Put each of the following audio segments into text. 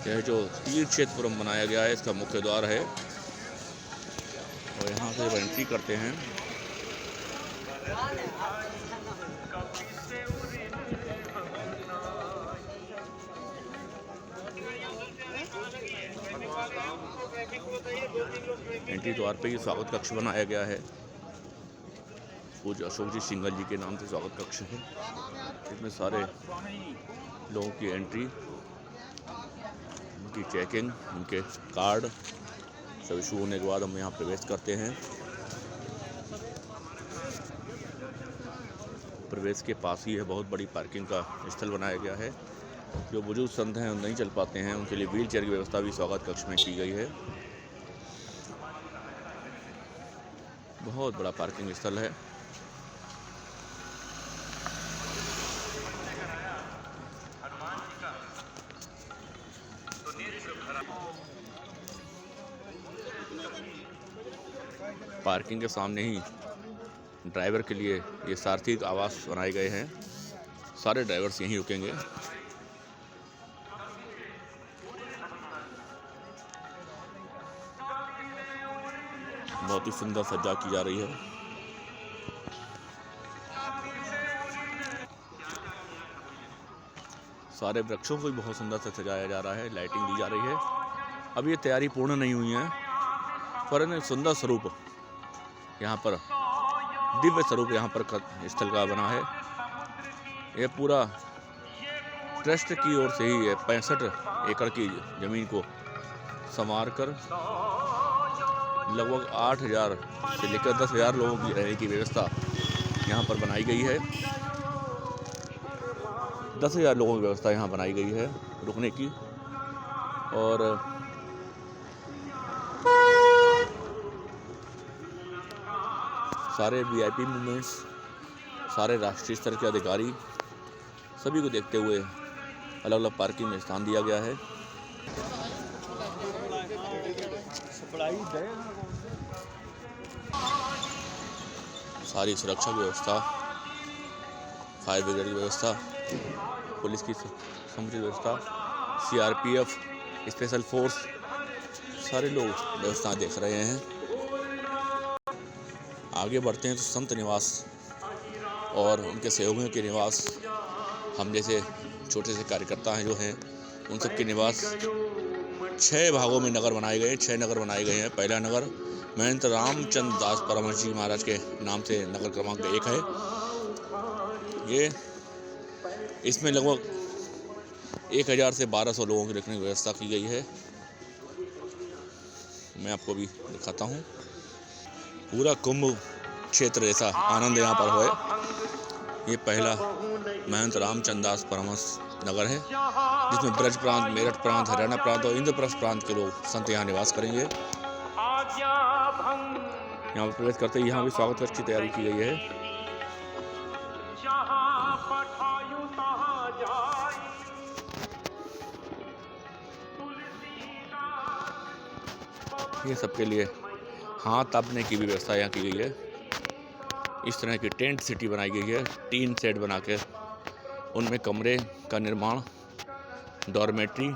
यह जो तीर्थक्षेत्रपुरम बनाया गया है इसका मुख्य द्वार है और यहाँ से जब एंट्री करते हैं एंट्री द्वार पे ही स्वागत कक्ष बनाया गया है। पूज्य अशोक जी सिंघल जी के नाम से स्वागत कक्ष है। इसमें सारे लोगों की एंट्री, उनकी चेकिंग, उनके कार्ड सब इशू होने के बाद हम यहाँ प्रवेश करते हैं। प्रवेश के पास ही है बहुत बड़ी पार्किंग का स्थल बनाया गया है। जो बुजुर्ग संत हैं नहीं चल पाते हैं उनके लिए व्हील चेयर की व्यवस्था भी स्वागत कक्ष में की गई है। बहुत बड़ा पार्किंग स्थल है। पार्किंग के सामने ही ड्राइवर के लिए ये सारथी आवास बनाए गए हैं। सारे ड्राइवर्स यहीं रुकेंगे। बहुत ही सुंदर सज्जा की जा रही है। सारे वृक्षों को भी बहुत सुंदर से सजाया जा रहा है, लाइटिंग दी जा रही है। अब ये तैयारी पूर्ण नहीं हुई है पर एक सुंदर स्वरूप यहाँ पर, दिव्य स्वरूप यहाँ पर स्थल का बना है। यह पूरा ट्रस्ट की ओर से ही 65 एकड़ की जमीन को संवार कर लगभग 8,000 से लेकर 10,000 लोगों की रहने की व्यवस्था यहाँ पर बनाई गई है। 10,000 लोगों की व्यवस्था यहाँ बनाई गई है रुकने की। और सारे वीआईपी मूवमेंट्स, सारे राष्ट्रीय स्तर के अधिकारी सभी को देखते हुए अलग अलग पार्किंग में स्थान दिया गया है। सारी सुरक्षा व्यवस्था, फायर ब्रिगेड की व्यवस्था, पुलिस की समुचित व्यवस्था, सीआरपीएफ, स्पेशल फोर्स, सारे लोग व्यवस्था देख रहे हैं। आगे बढ़ते हैं तो संत निवास और उनके सहयोगियों के निवास, हम जैसे छोटे से कार्यकर्ता हैं जो हैं उन सब के निवास 6 भागों में नगर बनाए गए, 6 नगर बनाए गए हैं। पहला नगर महंत रामचंद्र दास परमहंस जी महाराज के नाम से नगर क्रमांक 1 है। ये इसमें लगभग 1000 से 1200 लोगों की रखने की व्यवस्था की गई है। मैं आपको भी दिखाता हूँ। पूरा कुंभ क्षेत्र जैसा आनंद यहाँ पर होए। ये पहला महंत रामचंद्र दास परमहंस नगर है जिसमें ब्रज प्रांत, मेरठ प्रांत, हरियाणा प्रांत और इंद्रप्रस्थ प्रांत के लोग संत यहाँ निवास करेंगे। यहाँ पर प्रवेश करते ही यहाँ भी स्वागत कक्ष की तैयारी की गई है। ये सबके लिए हाथ तापने की भी व्यवस्था यहाँ की गई है। इस तरह की टेंट सिटी बनाई गई है, टीन सेट बना के उनमें कमरे का निर्माण, डॉर्मेट्री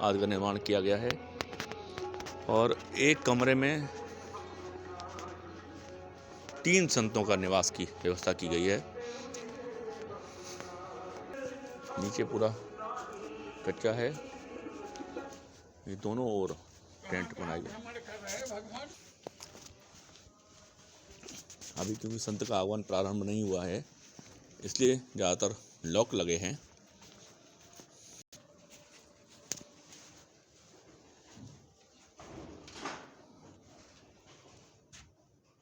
आदि का निर्माण किया गया है। और एक कमरे में 3 संतों का निवास की व्यवस्था की गई है। नीचे पूरा कच्चा है, ये दोनों ओर टेंट बनाए गए। अभी क्योंकि संत का आगमन प्रारंभ नहीं हुआ है इसलिए ज़्यादातर लॉक लगे हैं।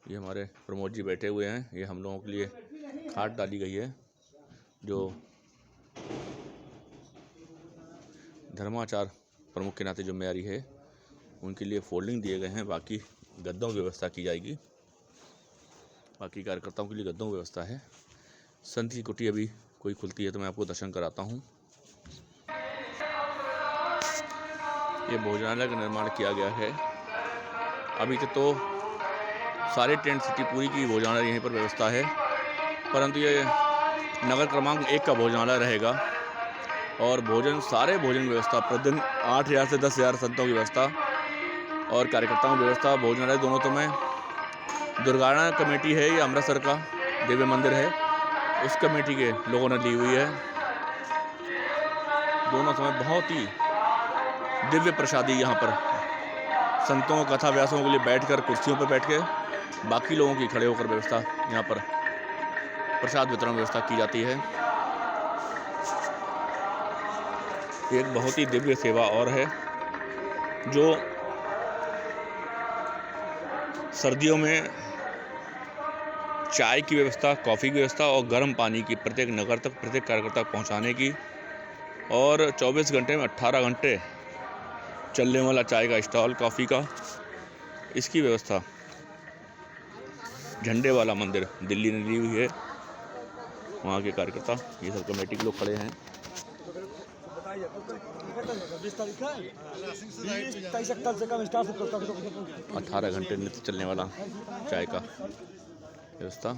ये हमारे प्रमोद जी बैठे हुए हैं। ये हम लोगों के लिए खाट डाली गई है जो धर्माचार प्रमुख के नाते जिम्मेदारी है। उनके लिए फोल्डिंग दिए गए हैं, बाकी गद्दों की व्यवस्था की जाएगी। बाकी कार्यकर्ताओं के लिए गद्दों की व्यवस्था है। संत की कुटी अभी कोई खुलती है तो मैं आपको दर्शन कराता हूँ। ये भोजनालय का निर्माण किया गया है। अभी तक तो सारे टेंट सिटी पूरी की भोजनालय यहीं पर व्यवस्था है, परंतु ये नगर क्रमांक 1 का भोजनालय रहेगा। और भोजन, सारे भोजन की व्यवस्था प्रतिदिन 8,000 से 10,000 संतों की व्यवस्था और कार्यकर्ताओं की व्यवस्था, भोजनालय दोनों समय दुर्गाना कमेटी है, ये अमृतसर का दिव्य मंदिर है, उस कमेटी के लोगों ने ली हुई है। दोनों समय बहुत ही दिव्य प्रसादी यहाँ पर संतों कथा व्यासों के लिए बैठकर कुर्सियों पर बैठ के, बाकी लोगों की खड़े होकर व्यवस्था यहाँ पर प्रसाद वितरण व्यवस्था की जाती है। एक बहुत ही दिव्य सेवा और है जो सर्दियों में चाय की व्यवस्था, कॉफ़ी की व्यवस्था और गर्म पानी की प्रत्येक नगर तक, प्रत्येक कार्यकर्ता तक पहुँचाने की, और 24 घंटे में 18 घंटे चलने वाला चाय का स्टॉल, कॉफ़ी का, इसकी व्यवस्था झंडे वाला मंदिर दिल्ली ने ली हुई है। वहाँ के कार्यकर्ता, ये सब कमेटी के लोग खड़े हैं। 18 घंटे नित्य चलने वाला चाय का व्यवस्था,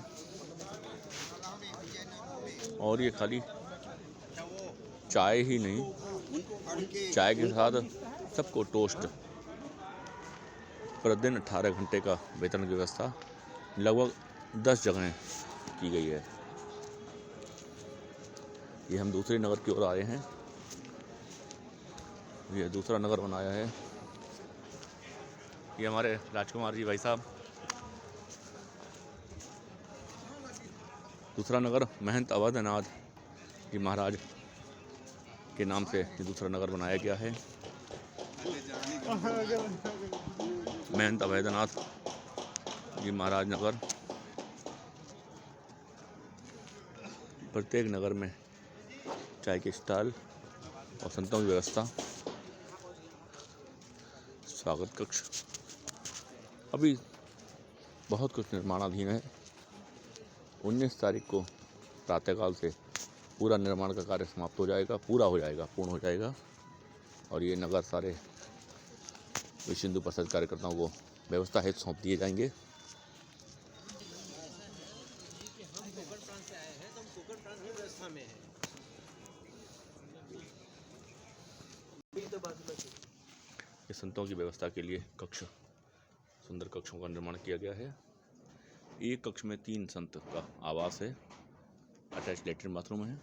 और ये खाली चाय ही नहीं, चाय के साथ सबको टोस्ट, प्रतिदिन 18 घंटे का वेतन की व्यवस्था लगभग 10 जगह की गई है। ये हम दूसरे नगर की ओर आए हैं, ये दूसरा नगर बनाया है, ये हमारे राजकुमार जी भाई साहब। दूसरा नगर महंत अवैधनाथ जी महाराज के नाम से ये दूसरा नगर बनाया गया है। महंत अवैधनाथ जी महाराज नगर। प्रत्येक नगर में चाय के स्टॉल और संतों की व्यवस्था, स्वागत कक्ष, अभी बहुत कुछ निर्माणाधीन है। 19 तारीख को प्रातःकाल से पूरा निर्माण का कार्य समाप्त हो जाएगा, पूरा हो जाएगा, पूर्ण हो जाएगा, और ये नगर सारे विश्व हिंदू परिषद कार्यकर्ताओं को व्यवस्था हेतु सौंप दिए जाएंगे। ये संतों की व्यवस्था के लिए कक्ष, सुंदर कक्षों का निर्माण किया गया है। एक कक्ष में 3 संत का आवास है, अटैच लेटरिन बाथरूम है।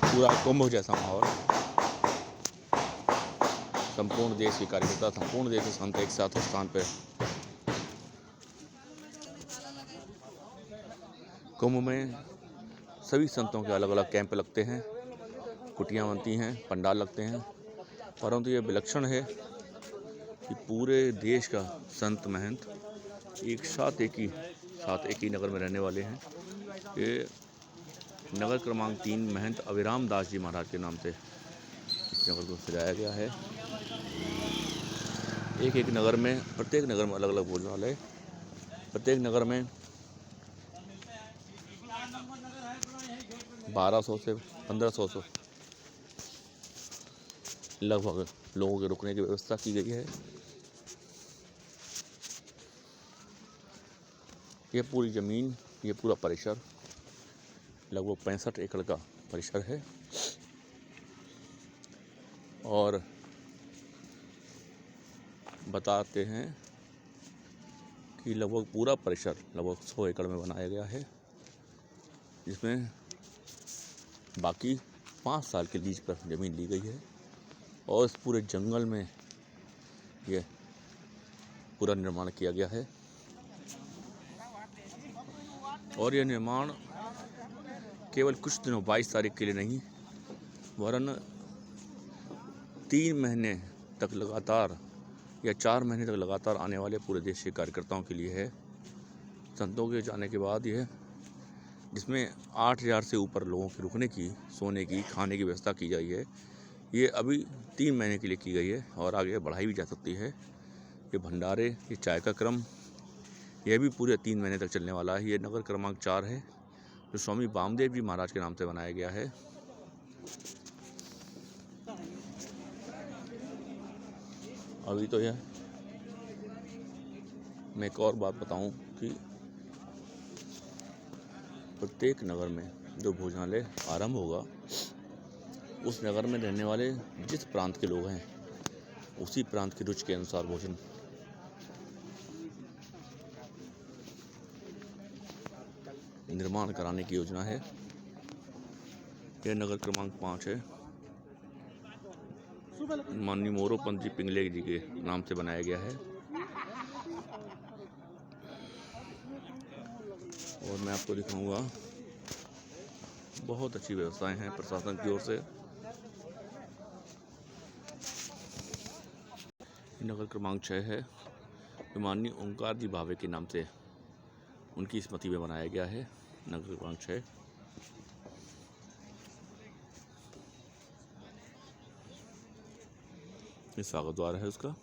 पूरा कुंभ जैसा माहौल, संपूर्ण देश के कार्यकर्ता, संपूर्ण देश के संत एक साथ उस स्थान पर। कुंभ में सभी संतों के अलग अलग कैंप लगते हैं, कुटियाँ बनती हैं, पंडाल लगते हैं, परंतु ये विलक्षण है कि पूरे देश का संत महंत एक साथ एक ही नगर में रहने वाले हैं। ये नगर क्रमांक 3 महंत अविराम दास जी महाराज के नाम से इस नगर को सजाया गया है। एक नगर में, प्रत्येक नगर में अलग अलग भोजनालय, प्रत्येक नगर में 1200 से 1500 लगभग लोगों के रुकने की व्यवस्था की गई है। ये पूरी ज़मीन, ये पूरा परिसर लगभग 65 एकड़ का परिसर है, और बताते हैं कि लगभग पूरा परिसर लगभग 100 एकड़ में बनाया गया है, जिसमें बाकी 5 साल के लीज पर ज़मीन ली गई है, और इस पूरे जंगल में यह पूरा निर्माण किया गया है। और यह निर्माण केवल कुछ दिनों 22 तारीख के लिए नहीं, वरन 3 महीने तक लगातार या 4 महीने तक लगातार आने वाले पूरे देश के कार्यकर्ताओं के लिए है। संतों के जाने के बाद यह, जिसमें 8,000 से ऊपर लोगों के रुकने की, सोने की, खाने की व्यवस्था की गई है, ये अभी 3 महीने के लिए की गई है, और आगे बढ़ाई भी जा सकती है। ये भंडारे, ये चाय का क्रम, यह भी पूरे 3 महीने तक चलने वाला है। ये नगर क्रमांक 4 है, जो स्वामी वामदेव जी महाराज के नाम से बनाया गया है। अभी तो यह मैं एक और बात बताऊं कि प्रत्येक नगर में जो भोजनालय आरंभ होगा, उस नगर में रहने वाले जिस प्रांत के लोग हैं, उसी प्रांत की रुचि के अनुसार भोजन निर्माण कराने की योजना है। यह नगर क्रमांक 5 है। माननीय मोरोपंत जी पिंगले जी के नाम से बनाया गया है। और मैं आपको दिखाऊंगा, बहुत अच्छी व्यवस्थाएं हैं प्रशासन की ओर से। नगर क्रमांक 6 है, जो माननीय ओंकार जी भावे के नाम से उनकी स्मृति में बनाया गया है। नगर क्रमांक 6। ये स्वागत द्वार है उसका।